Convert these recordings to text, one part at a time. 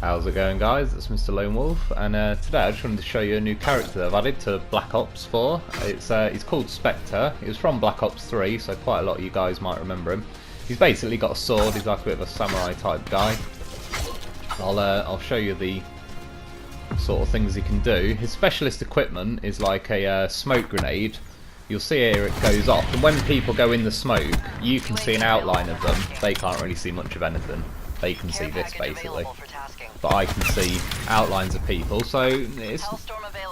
How's it going, guys? It's Mr. Lone Wolf, and today I just wanted to show you a new character that I've added to Black Ops 4. He's called Spectre. He was from Black Ops 3, so quite a lot of you guys might remember him. He's basically got a sword. He's like a bit of a samurai type guy. I'll show you the sort of things he can do. His specialist equipment is like a smoke grenade. You'll see here it goes off, and when people go in the smoke, you can see an outline of them. They can't really see much of anything. They can see this basically, but I can see outlines of people. So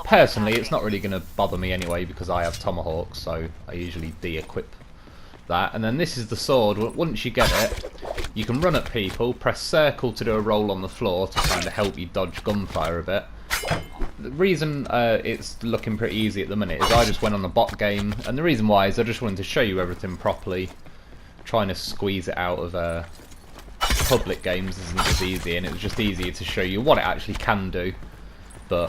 personally, it's not really going to bother me anyway because I have tomahawks, so I usually de-equip that. And then this is the sword. Once you get it, you can run at people, press circle to do a roll on the floor to kind of help you dodge gunfire a bit. The reason it's looking pretty easy at the minute is I just went on a bot game, and the reason why is I just wanted to show you everything properly. Trying to squeeze it out of public games isn't as easy, and it was just easier to show you what it actually can do. But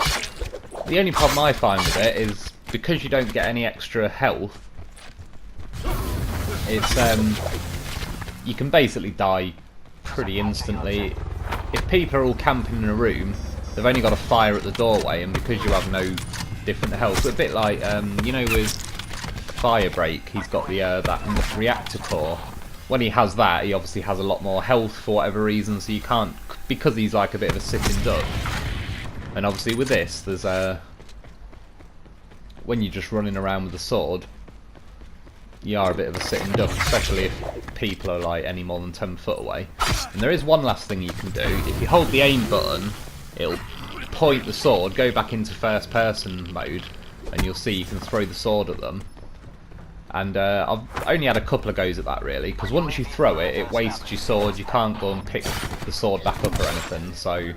the only problem I find with it is because you don't get any extra health, it's you can basically die pretty instantly. If people are all camping in a room, they've only got a fire at the doorway, and because you have no different health, a bit like you know, with Firebreak, he's got the that reactor core. When he has that, he obviously has a lot more health for whatever reason, so you can't, because he's like a bit of a sitting duck. And obviously with this, there's when you're just running around with a sword, you are a bit of a sitting duck, especially if people are like any more than 10 foot away. And there is one last thing you can do. If you hold the aim button, it'll point the sword, go back into first person mode, and you'll see you can throw the sword at them. And I've only had a couple of goes at that really, because once you throw it, it wastes your sword. You can't go and pick the sword back up or anything, so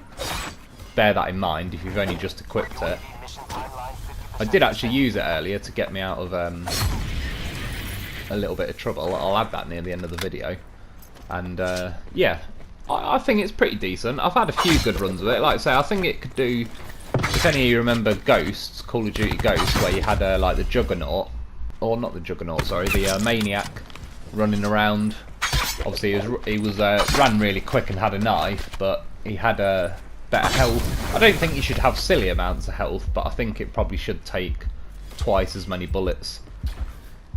bear that in mind if you've only just equipped it. I did actually use it earlier to get me out of a little bit of trouble. I'll add that near the end of the video. And yeah, I think it's pretty decent. I've had a few good runs with it. Like I say, I think it could do, if any of you remember Ghosts, Call of Duty Ghosts, where you had like the Juggernaut, or not the Juggernaut, sorry, the Maniac running around. Obviously he was ran really quick and had a knife, but he had better health. I don't think you should have silly amounts of health, but I think it probably should take twice as many bullets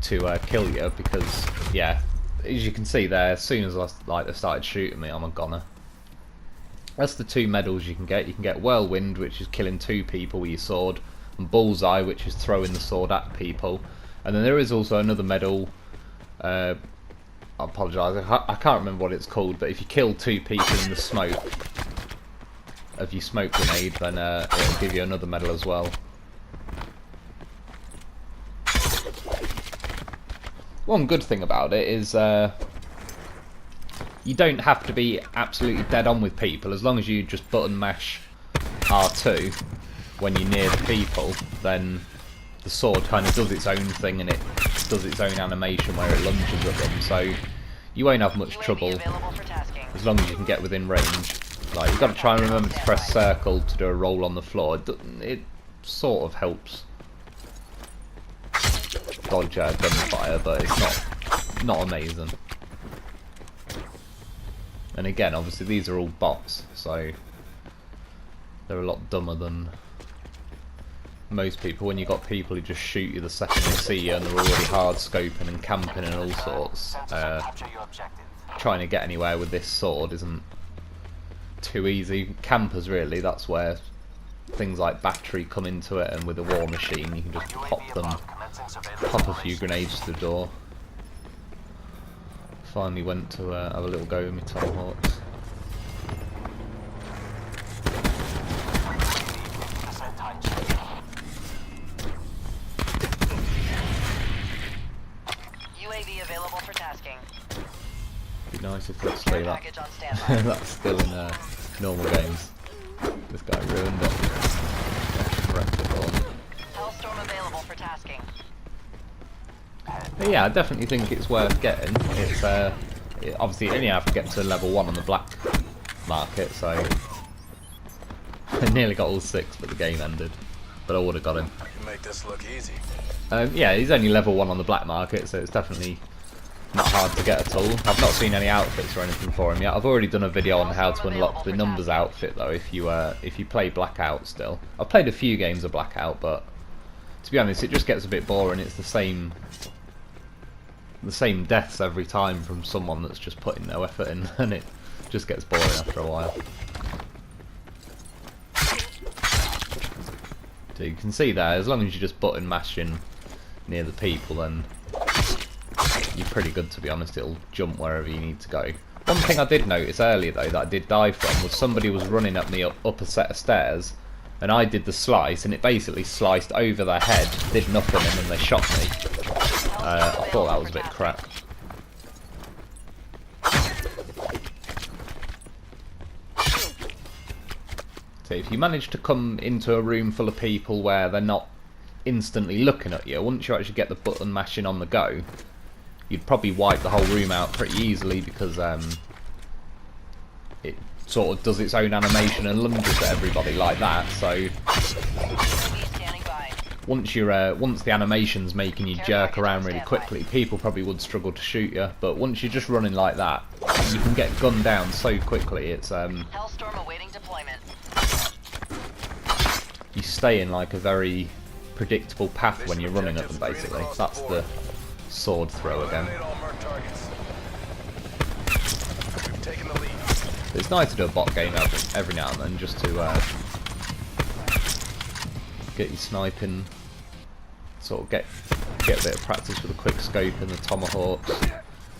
to kill you, because yeah, as you can see there, as soon as they started shooting me, I'm a goner. That's the two medals you can get. You can get Whirlwind, which is killing 2 people with your sword, and Bullseye, which is throwing the sword at people. And then there is also another medal, I apologise, I can't remember what it's called, but if you kill 2 people in the smoke of your smoke grenade, then it'll give you another medal as well. One good thing about it is you don't have to be absolutely dead on with people. As long as you just button mash R2 when you're near the people, then the sword kind of does its own thing, and it does its own animation where it lunges at them, so you won't have much trouble as long as you can get within range. Like, you've got to try and remember to press circle to do a roll on the floor. It sort of helps dodge gunfire, but it's not amazing. And again, obviously these are all bots, so they're a lot dumber than most people. When you've got people who just shoot you the second they see you, and they're already hard scoping and camping and all sorts, trying to get anywhere with this sword isn't too easy. Campers, really, that's where things like battery come into it, and with a war machine you can just pop a few grenades to the door. Finally went to have a little go with my tomahawks. UAV available for tasking. Be nice if let's play that. That's still in normal games. This guy ruined it. Hellstorm available for tasking. But yeah, I definitely think it's worth getting. It's obviously you only have to get to level 1 on the black market, so I nearly got all 6, but the game ended. But I would have got him. You make this look easy. Yeah, he's only level 1 on the black market, so it's definitely not hard to get at all. I've not seen any outfits or anything for him yet. I've already done a video on how to unlock the numbers outfit though. If you play Blackout still, I've played a few games of Blackout, but to be honest, it just gets a bit boring. It's the same deaths every time from someone that's just putting no effort in, and it just gets boring after a while. So you can see there, as long as you're just button mashing near the people, then you're pretty good, to be honest. It'll jump wherever you need to go. One thing I did notice earlier though that I did die from was somebody was running at me up a set of stairs, and I did the slice, and it basically sliced over their head, did nothing, and then they shot me. I thought that was a bit crap. So if you manage to come into a room full of people where they're not instantly looking at you, once you actually get the button mashing on the go, you'd probably wipe the whole room out pretty easily, because it sort of does its own animation and lunges at everybody like that. So once the animation's making you jerk around really quickly, people probably would struggle to shoot you. But once you're just running like that, you can get gunned down so quickly. It's Hellstorm awaiting deployment. You stay in like a very predictable path when you're running at them, basically. That's the sword throw again. It's nice to do a bot game every now and then, just to get you sniping, sort of get a bit of practice with a quick scope and the tomahawks,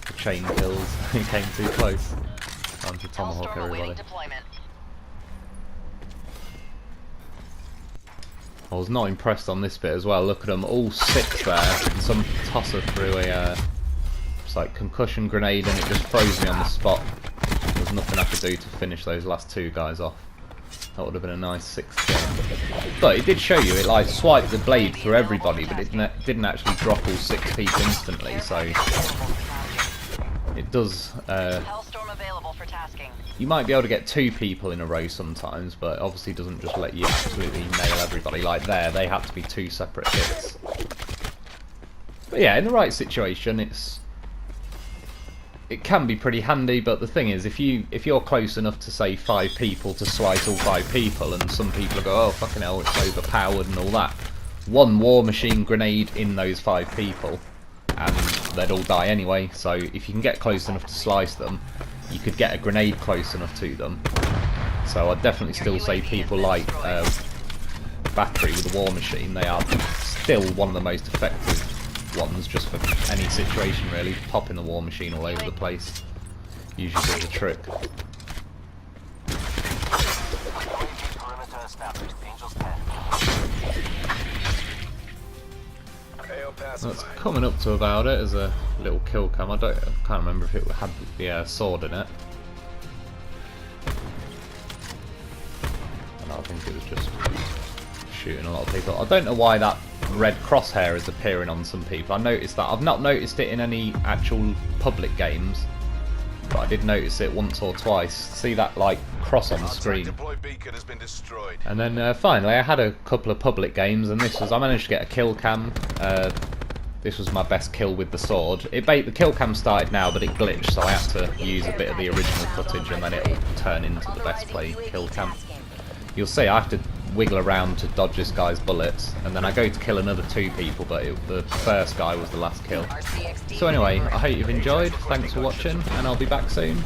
the chain kills. He came too close. Time to tomahawk everybody. I was not impressed on this bit as well. Look at them, all 6 there, and some tosser threw a it's like concussion grenade, and it just froze me on the spot. There was nothing I could do to finish those last 2 guys off. That would have been a nice 6th kill. But it did show you, it like swiped the blade through everybody, but it didn't actually drop all 6 people instantly, so it does... Hellstorm available for tasking. You might be able to get 2 people in a row sometimes, but it obviously doesn't just let you absolutely nail everybody. Like there, they had to be 2 separate hits. But yeah, in the right situation, it can be pretty handy. But the thing is, if you're close enough to say 5 people to slice all 5 people, and some people go, oh fucking hell, it's overpowered and all that, one war machine grenade in those 5 people, and they'd all die anyway. So if you can get close enough to slice them, you could get a grenade close enough to them. So I'd definitely still say people like Battery with the war machine, they are still one of the most effective ones just for any situation really. Popping the war machine all over the place usually does the trick. That's coming up to about it as a little kill cam. I can't remember if it had the sword in it. And I think it was just shooting a lot of people. I don't know why that red crosshair is appearing on some people. I noticed that. I've not noticed it in any actual public games, but I did notice it once or twice. See that like cross on the screen. And then finally I had a couple of public games, and I managed to get a kill cam. This was my best kill with the sword. The kill cam started now, but it glitched, so I had to use a bit of the original footage, and then it'll turn into the best play kill cam. You'll see I have to wiggle around to dodge this guy's bullets, and then I go to kill another 2 people, but the first guy was the last kill. So anyway, I hope you've enjoyed, thanks for watching, and I'll be back soon.